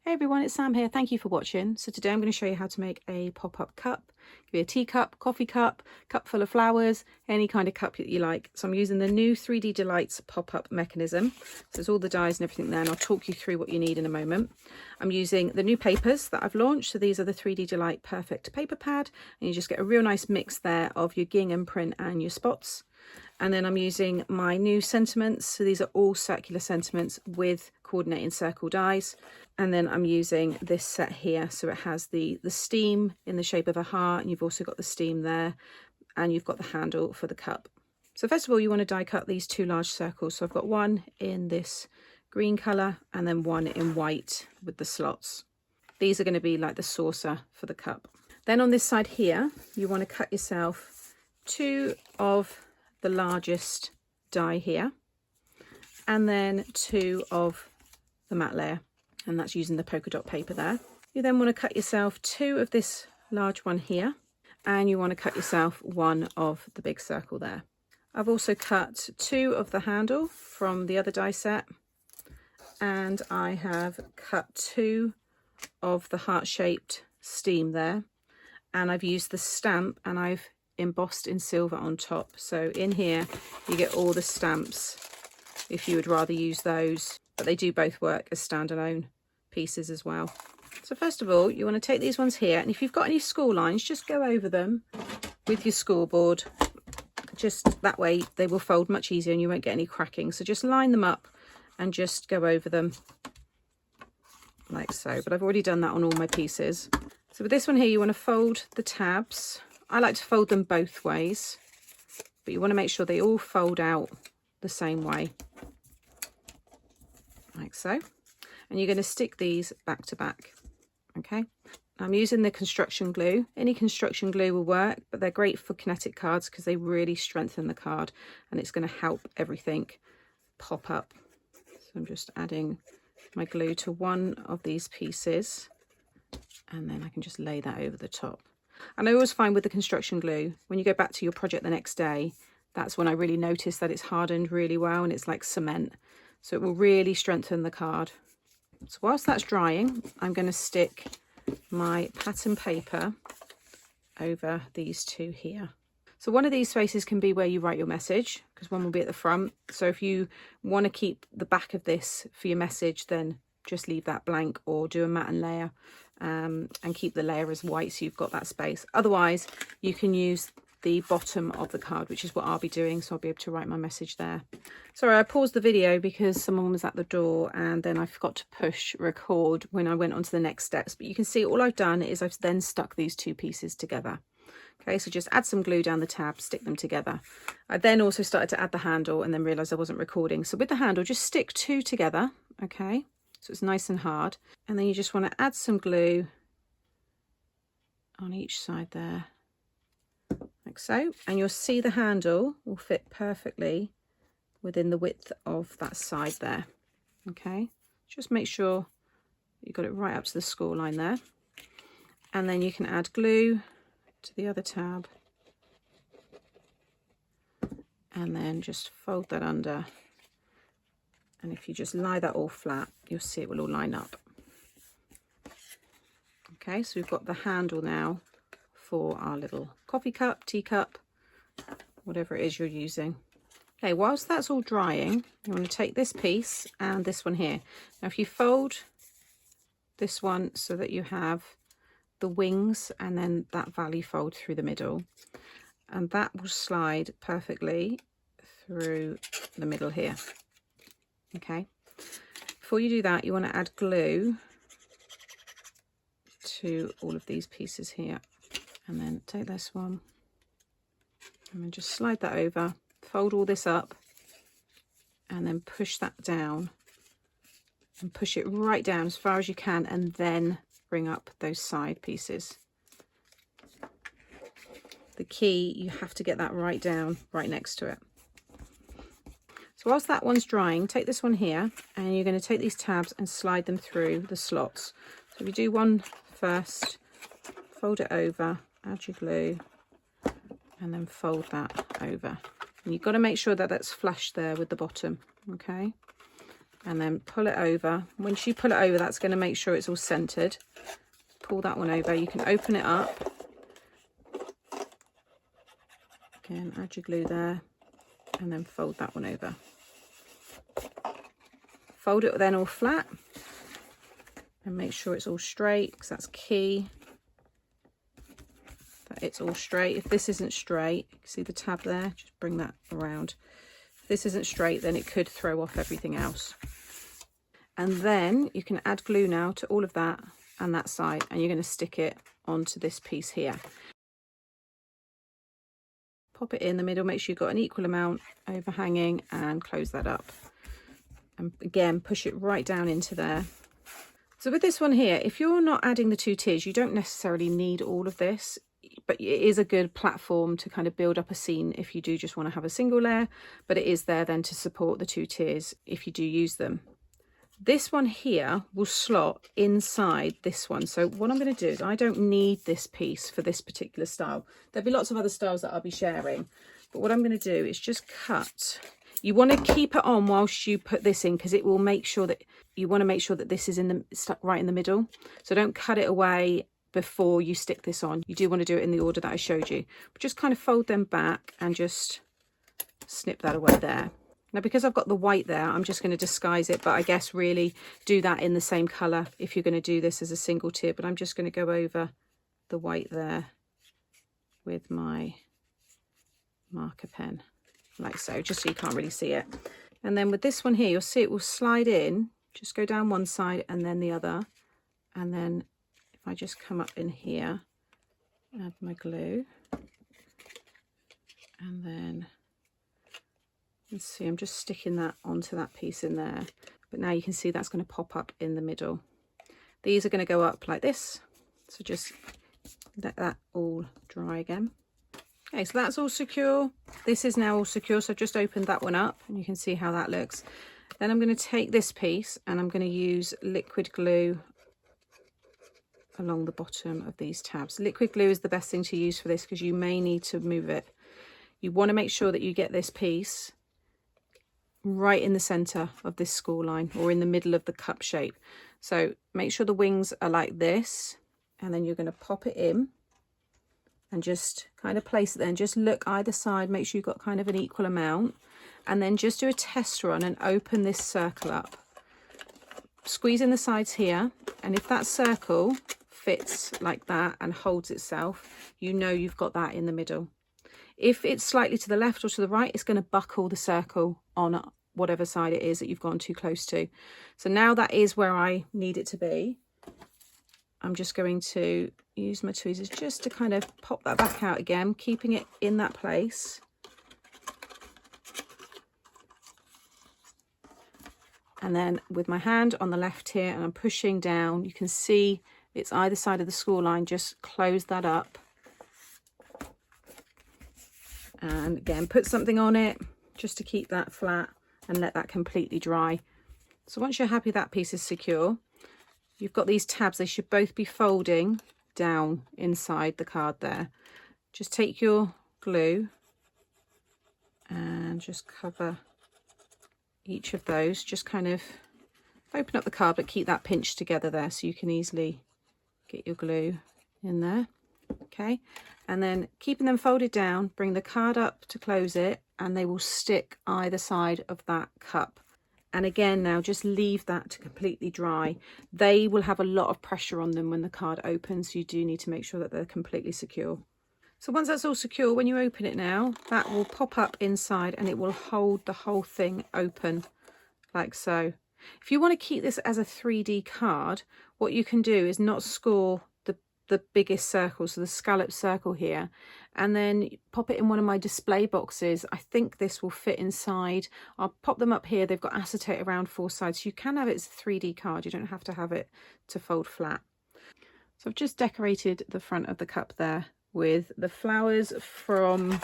Hey everyone, it's Sam here. Thank you for watching. So today I'm going to show you how to make a pop-up cup. It could be a teacup, coffee cup, cup full of flowers, any kind of cup that you like. So I'm using the new 3D Delights pop-up mechanism. So there's all the dies and everything there, and I'll talk you through what you need in a moment. I'm using the new papers that I've launched. So these are the 3D Delight Perfect Paper Pad, and you just get a real nice mix there of your gingham print and your spots. And then I'm using my new sentiments. So these are all circular sentiments with coordinating circle dies. And then I'm using this set here. So it has the steam in the shape of a heart, and you've also got the steam there, and you've got the handle for the cup. So first of all, you want to die cut these two large circles. So I've got one in this green colour and then one in white with the slots. These are going to be like the saucer for the cup. Then on this side here, you want to cut yourself two of the largest die here, and then two of the matte layer, and that's using the polka dot paper there. You then want to cut yourself two of this large one here, and you want to cut yourself one of the big circle there. I've also cut two of the handle from the other die set, and I have cut two of the heart-shaped steam there, and I've used the stamp and I've embossed in silver on top. So in here you get all the stamps if you would rather use those, but they do both work as standalone pieces as well. So first of all, you want to take these ones here, and if you've got any score lines, just go over them with your scoreboard. Just that way they will fold much easier and you won't get any cracking. So just line them up and just go over them like so. But I've already done that on all my pieces. So with this one here, you want to fold the tabs. I like to fold them both ways, but you want to make sure they all fold out the same way, like so. And you're going to stick these back to back, okay? I'm using the construction glue. Any construction glue will work, but they're great for kinetic cards because they really strengthen the card, and it's going to help everything pop up. So I'm just adding my glue to one of these pieces, and then I can just lay that over the top. And I always find with the construction glue, when you go back to your project the next day, that's when I really notice that it's hardened really well and it's like cement. So it will really strengthen the card. So whilst that's drying, I'm going to stick my pattern paper over these two here. So one of these spaces can be where you write your message, because one will be at the front. So if you want to keep the back of this for your message, then just leave that blank or do a matte and layer, and keep the layer as white so you've got that space. Otherwise, you can use the bottom of the card, which is what I'll be doing, so I'll be able to write my message there. Sorry, I paused the video because someone was at the door and then I forgot to push record when I went on to the next steps. But you can see all I've done is I've then stuck these two pieces together. Okay, so just add some glue down the tab, stick them together. I then also started to add the handle and then realised I wasn't recording. So with the handle, just stick two together, okay? So it's nice and hard. And then you just want to add some glue on each side there, like so. And you'll see the handle will fit perfectly within the width of that side there, okay? Just make sure you got it right up to the score line there. And then you can add glue to the other tab. And then just fold that under. And if you just lie that all flat, you'll see it will all line up. Okay, so we've got the handle now for our little coffee cup, teacup, whatever it is you're using. Okay, whilst that's all drying, you want to take this piece and this one here. Now if you fold this one so that you have the wings and then that valley fold through the middle, and that will slide perfectly through the middle here. Okay, before you do that, you want to add glue to all of these pieces here, and then take this one and then just slide that over, fold all this up, and then push that down and push it right down as far as you can, and then bring up those side pieces. The key, you have to get that right down, right next to it. So whilst that one's drying, take this one here and you're going to take these tabs and slide them through the slots. So if you do one first, fold it over, add your glue, and then fold that over. And you've got to make sure that that's flush there with the bottom, okay? and then pull it over. Once you pull it over, that's going to make sure it's all centered. Pull that one over. You can open it up. Again, add your glue there, and then fold that one over. Fold it then all flat, and make sure it's all straight, because that's key. That it's all straight. If this isn't straight, you can see the tab there, just bring that around. If this isn't straight, then it could throw off everything else. And then you can add glue now to all of that and that side, and you're going to stick it onto this piece here. Pop it in the middle, make sure you've got an equal amount overhanging, and close that up. And again, push it right down into there. So with this one here, if you're not adding the 2 tiers, you don't necessarily need all of this, but it is a good platform to kind of build up a scene if you do just want to have a single layer, but it is there then to support the 2 tiers if you do use them. This one here will slot inside this one. So what I'm going to do is, I don't need this piece for this particular style. There'll be lots of other styles that I'll be sharing, but what I'm going to do is just cut. You want to keep it on whilst you put this in, because it will make sure that you want to make sure that this is stuck right in the middle. So don't cut it away before you stick this on. You do want to do it in the order that I showed you, but just kind of fold them back and just snip that away there. Now, because I've got the white there, I'm just going to disguise it, but I guess really do that in the same colour if you're going to do this as a single tier. But I'm just going to go over the white there with my marker pen, like so, just so you can't really see it. And then with this one here, you'll see it will slide in, just go down one side and then the other. And then if I just come up in here, add my glue, and then let's see, I'm just sticking that onto that piece in there. But now you can see that's going to pop up in the middle. These are going to go up like this. So just let that all dry again. Okay, so that's all secure. This is now all secure. So I've just opened that one up and you can see how that looks. Then I'm going to take this piece and I'm going to use liquid glue along the bottom of these tabs. Liquid glue is the best thing to use for this, because you may need to move it. You want to make sure that you get this piece right in the center of this score line, or in the middle of the cup shape. So make sure the wings are like this, and then you're going to pop it in and just kind of place it there, and just look either side, make sure you've got kind of an equal amount, and then just do a test run and open this circle up. Squeeze in the sides here, and if that circle fits like that and holds itself, you know you've got that in the middle. If it's slightly to the left or to the right, it's going to buckle the circle on whatever side it is that you've gone too close to. So now that is where I need it to be. I'm just going to use my tweezers just to kind of pop that back out again, keeping it in that place. And then with my hand on the left here, and I'm pushing down, you can see it's either side of the score line, just close that up. And again, put something on it just to keep that flat and let that completely dry. So once you're happy that piece is secure, you've got these tabs. They should both be folding down inside the card there. Just take your glue and just cover each of those. Just kind of open up the card, but keep that pinched together there so you can easily get your glue in there. Okay, and then keeping them folded down, bring the card up to close it, and they will stick either side of that cup. And again, now just leave that to completely dry. They will have a lot of pressure on them when the card opens, so you do need to make sure that they're completely secure. So once that's all secure, when you open it now, that will pop up inside and it will hold the whole thing open like so. If you want to keep this as a 3D card, what you can do is not score the biggest circle, so the scallop circle here, and then pop it in one of my display boxes. I think this will fit inside. I'll pop them up here. They've got acetate around 4 sides, so you can have it as a 3D card. You don't have to have it to fold flat. So I've just decorated the front of the cup there with the flowers from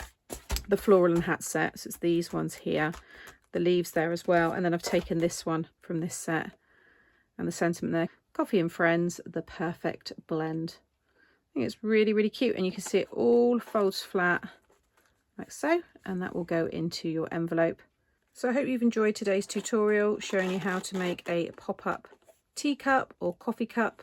the floral and hat set. So it's these ones here, the leaves there as well, and then I've taken this one from this set, and the sentiment there, Coffee and Friends, the perfect blend. I think it's really, really cute, and you can see it all folds flat like so, and that will go into your envelope. So I hope you've enjoyed today's tutorial showing you how to make a pop-up teacup or coffee cup.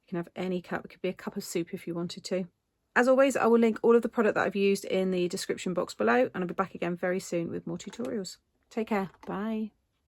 You can have any cup, it could be a cup of soup if you wanted to. As always, I will link all of the product that I've used in the description box below, and I'll be back again very soon with more tutorials. Take care, bye.